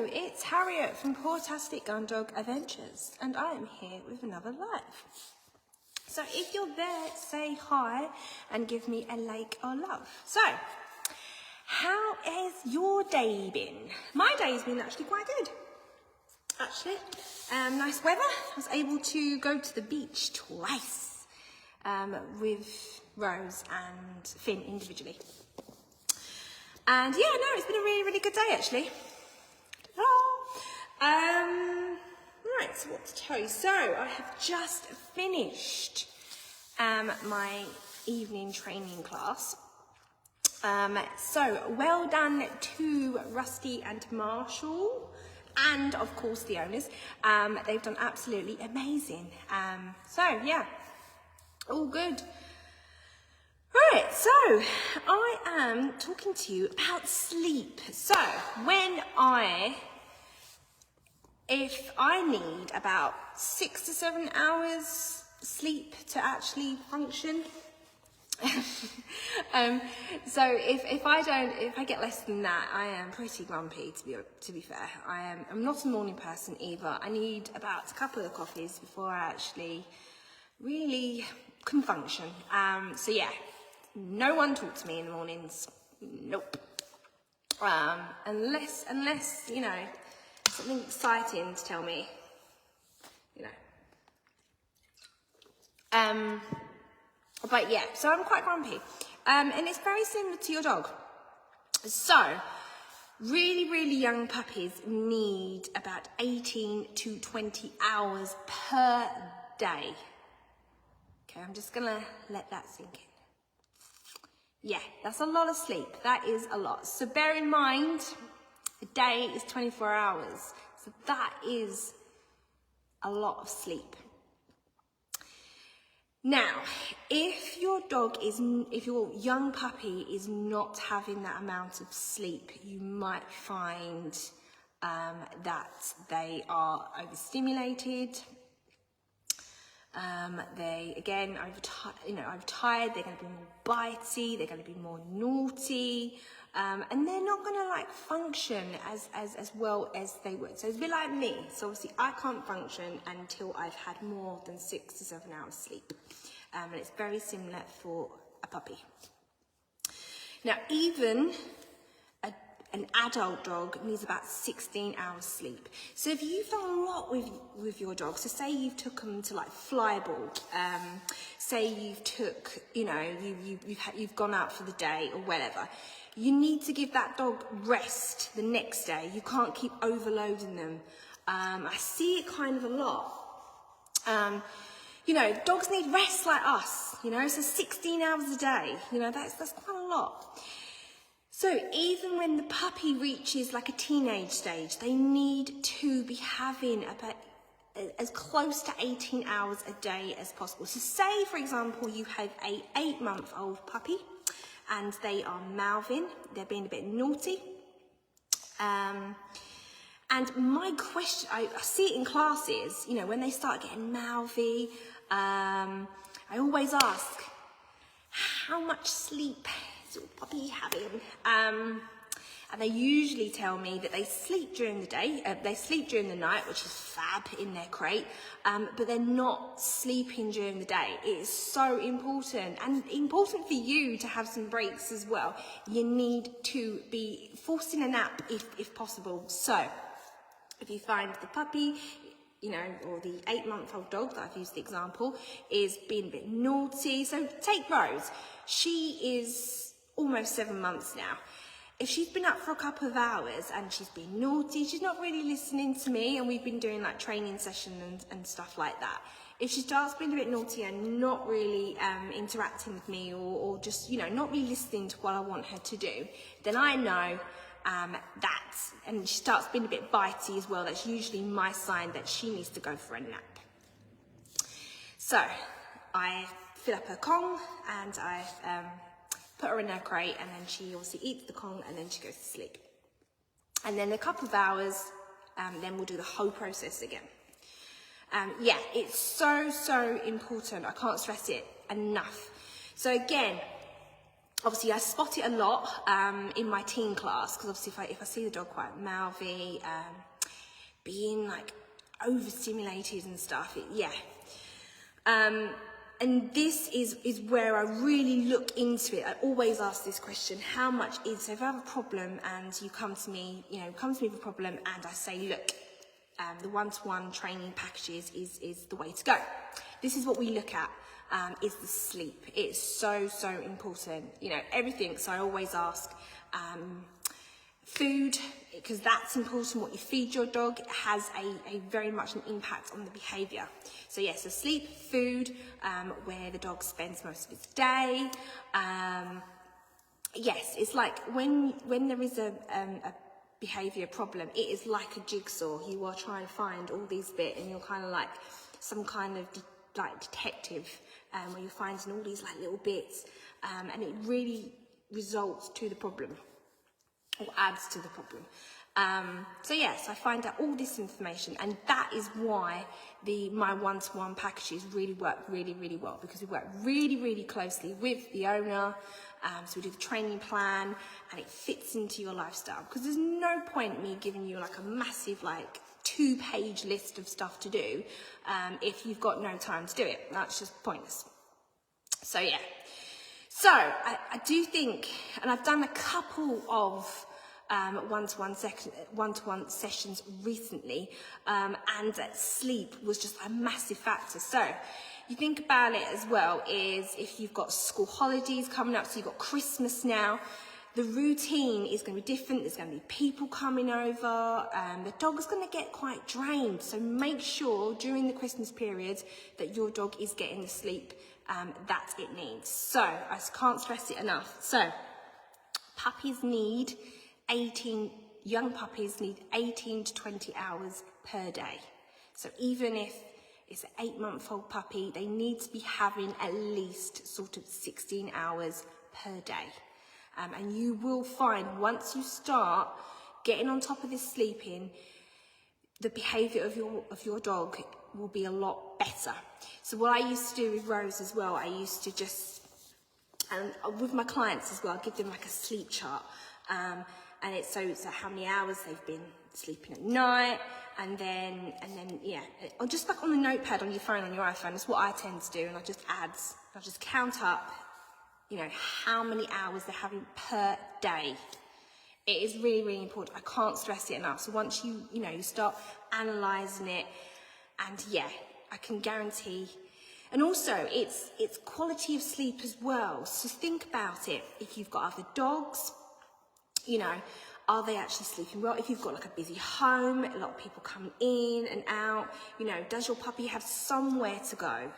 it's Harriet from Portastic Gun Dog Adventures, and I am here with another live. So if you're there, say hi and give me a like or love. So, how has your day been? My day's been actually quite good. Actually, nice weather. I was able to go to the beach twice with Rose and Finn individually. And yeah, no, it's been a really, really good day actually. Right, so what to tell you? So I have just finished my evening training class. So well done to Rusty and Marshall, and of course the owners. They've done absolutely amazing. So yeah, all good. Right, so I am talking to you about sleep. So if I need about 6 to 7 hours sleep to actually function. So if I get less than that, I am pretty grumpy, to be fair. I'm not a morning person either. I need about a couple of coffees before I actually really can function. So yeah, no one talks to me in the mornings. Nope. Unless you know, something exciting to tell me, you know. But yeah, so I'm quite grumpy. And it's very similar to your dog. So, really, really young puppies need about 18 to 20 hours per day. Okay, I'm just gonna let that sink in. Yeah, that's a lot of sleep. That is a lot. So bear in mind, a day is 24 hours. So that is a lot of sleep. Now, if your young puppy is not having that amount of sleep, you might find that they are overstimulated. They again overtired. They're going to be more bitey. They're going to be more naughty, and they're not going to like function as well as they would. So it's a bit like me. So obviously I can't function until I've had more than 6 to 7 hours sleep, and it's very similar for a puppy. Now even an adult dog needs about 16 hours sleep. So if you've done a lot with your dog, so say you've took them to like flyball, say you've gone out for the day or whatever, you need to give that dog rest the next day. You can't keep overloading them. I see it kind of a lot. Dogs need rest like us, so 16 hours a day, that's quite a lot. So even when the puppy reaches like a teenage stage, they need to be having about as close to 18 hours a day as possible. So say, for example, you have a 8-month-old puppy and they are mouthing, they're being a bit naughty. And my question, I see it in classes, when they start getting mouthy, I always ask, how much sleep is your puppy having? And they usually tell me that they sleep during the day, they sleep during the night, which is fab in their crate, but they're not sleeping during the day. It is so important, and important for you to have some breaks as well. You need to be forcing a nap if possible. So if you find the puppy, or the 8-month-old dog that I've used the example, is being a bit naughty. So take Rose. She is almost 7 months now. If she's been up for a couple of hours and she's been naughty, she's not really listening to me, and we've been doing like training sessions and stuff like that. If she starts being a bit naughty and not really interacting with me, or just, not really listening to what I want her to do, then I know and she starts being a bit bitey as well, that's usually my sign that she needs to go for a nap. So I fill up her Kong and I put her in her crate, and then she obviously eats the Kong and then she goes to sleep. And then a couple of hours, then we'll do the whole process again. Yeah, it's so important. I can't stress it enough. So again, obviously I spot it a lot in my teen class, because obviously if I see the dog quite mouthy, being like overstimulated and stuff, and this is where I really look into it. I always ask this question: how much is, so if I have a problem and you come to me with a problem, and I say, look, the one-to-one training packages is the way to go. This is what we look at, is the sleep. It's so important, everything. So I always ask, food, because that's important. What you feed your dog has a very much an impact on the behaviour. So yes, so sleep, food, where the dog spends most of his day. Yes, it's like when there is a behaviour problem, it is like a jigsaw. You are trying to find all these bits, and you're kind of like some kind of detective, where you're finding all these like little bits, and it really results to the problem, or adds to the problem. So yes, I find out all this information, and that is why my one-to-one packages really work really well, because we work really closely with the owner. So we do the training plan, and it fits into your lifestyle, because there's no point me giving you like a massive 2-page list of stuff to do if you've got no time to do it. That's just pointless. So yeah, so I do think, and I've done a couple of one-to-one sessions recently, and sleep was just a massive factor. So you think about it as well, is if you've got school holidays coming up, so you've got Christmas now, the routine is going to be different. There's going to be people coming over, the dog is going to get quite drained. So make sure during the Christmas period that your dog is getting the sleep that it needs. So I can't stress it enough. So young puppies need 18 to 20 hours per day. So even if it's an 8-month-old puppy, they need to be having at least sort of 16 hours per day. And you will find, once you start getting on top of this sleeping, the behaviour of your dog will be a lot better. So what I used to do with Rose as well, I used to just, and with my clients as well, I give them like a sleep chart. And it's so how many hours they've been sleeping at night, and then yeah, or just like on the notepad on your phone, on your iPhone, that's what I tend to do, and I'll just count up, how many hours they're having per day. It is really important. I can't stress it enough. So once you start analysing it, and yeah, I can guarantee. And also, it's quality of sleep as well. So think about it. If you've got other dogs, are they actually sleeping well? If you've got like a busy home, a lot of people coming in and out, does your puppy have somewhere to go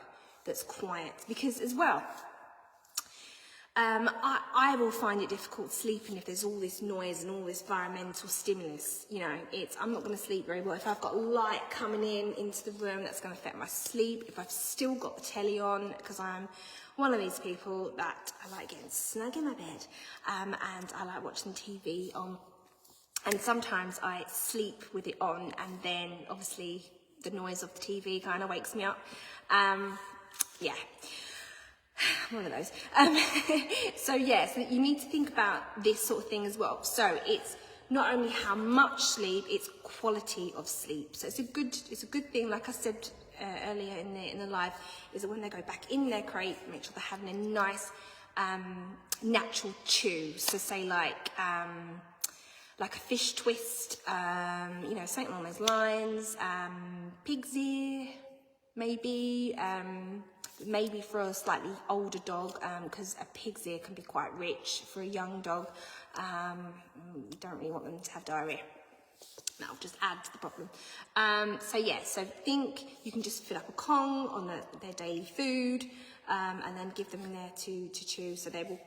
that's quiet? Because as well, I will find it difficult sleeping if there's all this noise and all this environmental stimulus. I'm not going to sleep very well if I've got light coming into the room. That's going to affect my sleep. If I've still got the telly on, because I'm one of these people that I like getting snug in my bed, and I like watching TV on, and sometimes I sleep with it on, and then obviously the noise of the TV kind of wakes me up. Yeah. One of those. So you need to think about this sort of thing as well. So it's not only how much sleep, it's quality of sleep. So it's a good thing, like I said earlier in the live, is that when they go back in their crate, make sure they're having a nice natural chew. So say like a fish twist, something along those lines, pig's ear, maybe for a slightly older dog, because a pig's ear can be quite rich for a young dog. You don't really want them to have diarrhea. That'll just add to the problem. So think you can just fill up a Kong on their daily food, and then give them in there to chew, so they will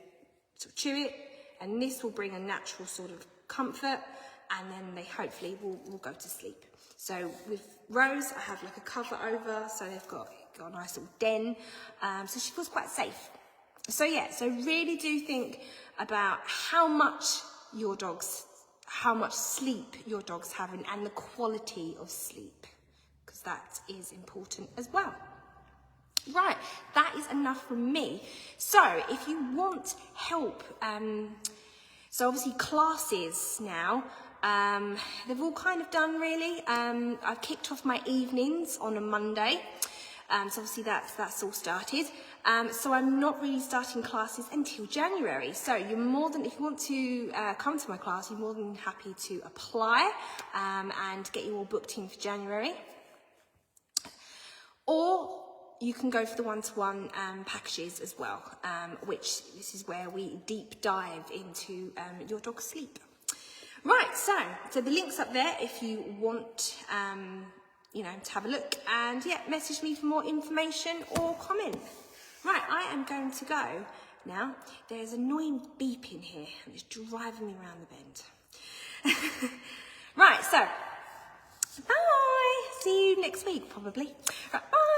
sort of chew it, and this will bring a natural sort of comfort, and then they hopefully will go to sleep. So with Rose, I have like a cover over, so they've got a nice little den, so she feels quite safe. So really do think about how much sleep your dog's having, and the quality of sleep, because that is important as well. Right, that is enough from me. So if you want help, so obviously classes now, they've all kind of done really. I've kicked off my evenings on a Monday. So obviously that's all started. So I'm not really starting classes until January. So you're more than, if you want to come to my class, you're more than happy to apply and get you all booked in for January. Or you can go for the one-to-one packages as well, which this is where we deep dive into your dog's sleep. Right, so the link's up there if you want, to have a look, and yeah, message me for more information or comment. Right, I am going to go now. There's an annoying beep in here, and it's driving me around the bend. Right, so bye. See you next week, probably. Right, bye.